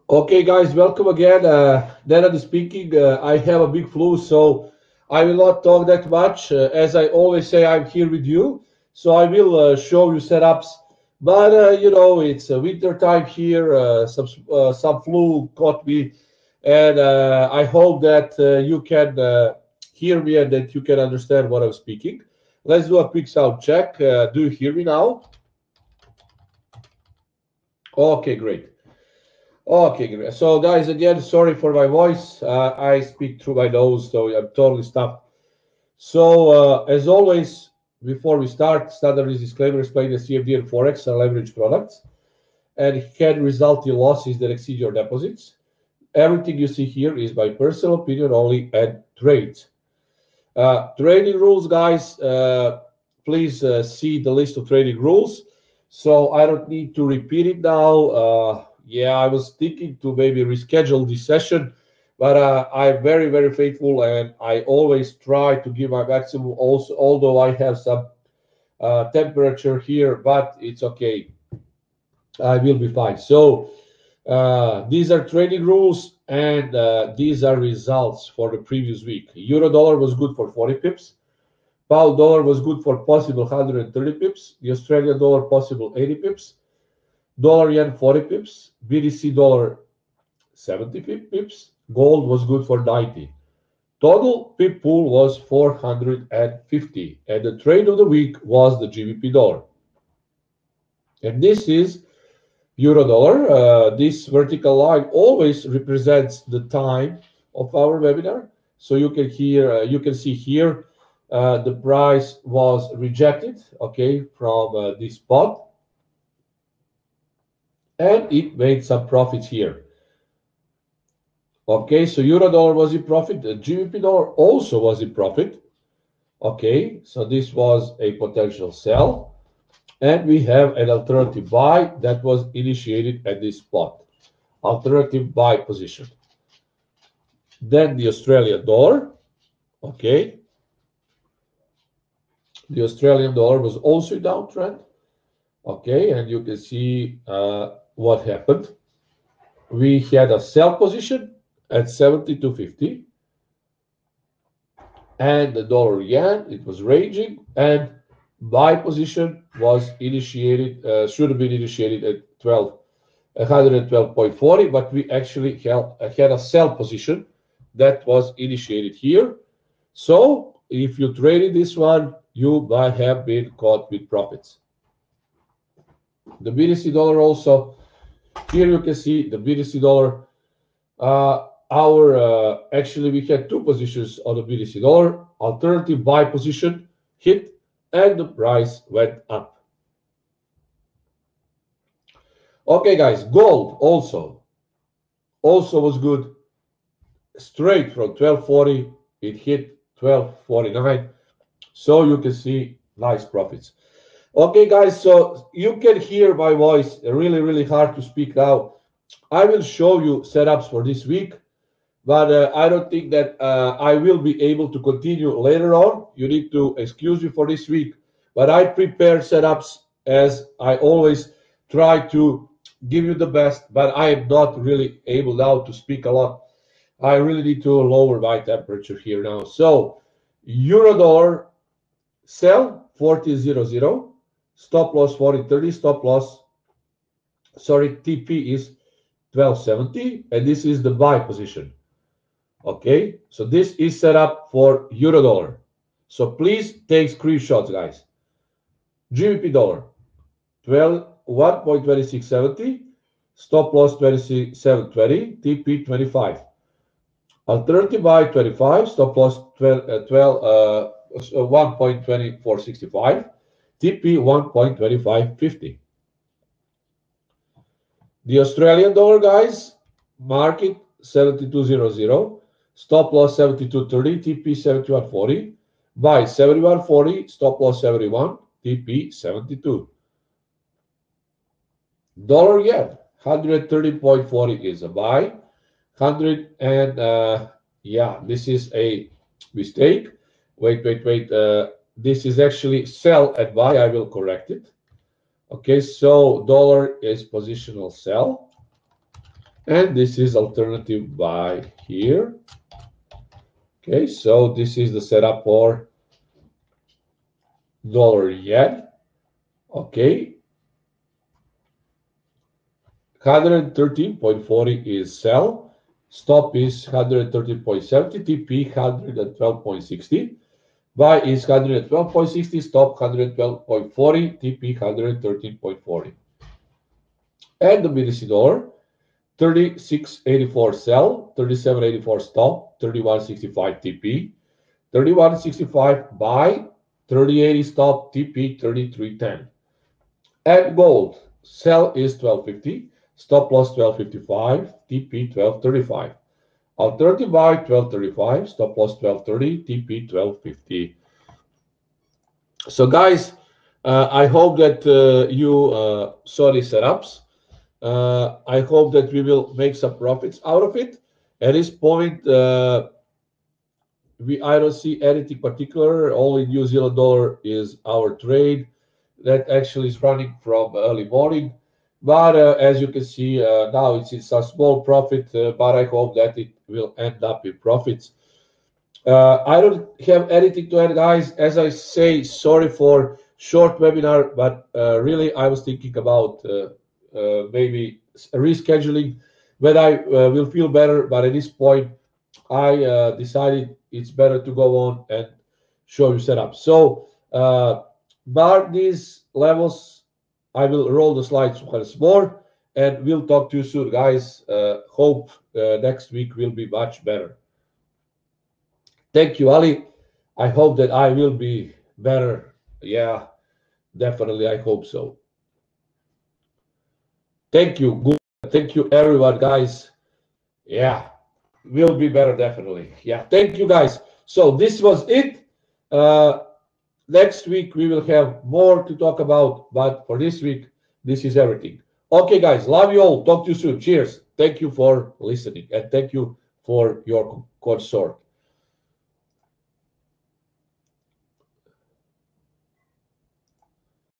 Okay, guys, welcome again. Nenad speaking. I have a big flu, so I will not talk that much. As I always say, I'm here with you, so I will show you setups. But it's winter time here. Some flu caught me, and I hope that you can hear me and that you can understand what I'm speaking. Let's do a quick sound check. Do you hear me now? Okay, great. Okay, great. So, guys, again, sorry for my voice. I speak through my nose, so I'm totally stuffed. So, as always, before we start, standard is disclaimer explaining the CFD and Forex are leverage products, and it can result in losses that exceed your deposits. Everything you see here is my personal opinion only and trades. Trading rules, guys, please see the list of trading rules. So I don't need to repeat it now. Yeah, I was thinking to maybe reschedule this session, but I'm very, very faithful and I always try to give my maximum also, although I have some temperature here, but it's okay. I will be fine. So these are trading rules and these are results for the previous week. Euro dollar was good for 40 pips. Pound dollar was good for possible 130 pips. The Australian dollar possible 80 pips. Dollar yen 40 pips. BTC dollar 70 pips. Gold was good for 90. Total pip pool was 450. And the trade of the week was the GBP dollar. And this is Euro dollar. This vertical line always represents the time of our webinar. So you can see here the price was rejected, okay, from this spot, and it made some profits here. Okay, so euro dollar was in profit. The GBP dollar also was in profit. Okay, so this was a potential sell. And we have an alternative buy that was initiated at this spot. Alternative buy position. Then the Australian dollar. Okay. The Australian dollar was also downtrend. Okay, and you can see what happened. We had a sell position at 72.50, and the dollar yen, it was ranging, and buy position was initiated, should have been initiated at 112.40, but we actually had a sell position that was initiated here. So if you traded this one, you might have been caught with profits. The BTC dollar also, here you can see the BTC dollar. Actually we had two positions on the BTC dollar. Alternative buy position hit and the price went up. Okay, guys, gold also was good. Straight from 1240, it hit 1249. So you can see nice profits. Okay, guys, so you can hear my voice. Really, really hard to speak now. I will show you setups for this week, but I don't think that I will be able to continue later on. You need to excuse me for this week, but I prepare setups as I always try to give you the best, but I am not really able now to speak a lot. I really need to lower my temperature here now. So, euro dollar sell 40.00. Stop loss 40.30, TP is 12.70, and this is the buy position. Okay, so this is set up for euro dollar. So please take screenshots, guys. GBP dollar 1.2670, stop loss 27.20, TP 25. Alternative buy 25, stop loss 1.2465. TP 1.2550. The Australian dollar, guys, market 72.00, stop loss 72.30, TP 71.40, buy 71.40, stop loss 71, TP 72. Dollar yen 130.40 is a buy. 100 and yeah, this is a mistake. Wait. This is actually sell and buy. I will correct it. Okay, so dollar is positional sell. And this is alternative buy here. Okay, so this is the setup for dollar yen. Okay, 113.40 is sell. Stop is 113.70. TP 112.60. Buy is 112.60. Stop 112.40. TP 113.40. And the BTC dollar 36.84 sell, 37.84 stop, 31.65 TP, 31.65 buy, 30.80 stop, TP 33.10. And gold, sell is 12.50, stop loss 12.55, TP 12.35. Alternative buy 12.35, stop loss 12.30, TP 12.50. So guys, I hope that you saw these setups. I hope that we will make some profits out of it. At this point, I don't see anything particular. Only New Zealand dollar is our trade that actually is running from early morning. But as you can see, now it's a small profit, but I hope that it will end up in profits. I don't have anything to add, guys. As I say, sorry for short webinar, but really I was thinking about maybe rescheduling when I will feel better. But at this point, I decided it's better to go on and show you setup. So, bar these levels, I will roll the slides once more, and we'll talk to you soon, guys. Hope next week will be much better. Thank you, Ali. I hope that I will be better. Yeah, definitely. I hope so. Thank you. Good. Thank you, everyone, guys. Yeah, will be better, definitely. Yeah, thank you, guys. So this was it. Next week, we will have more to talk about. But for this week, this is everything. Okay, guys. Love you all. Talk to you soon. Cheers. Thank you for listening. And thank you for your consort.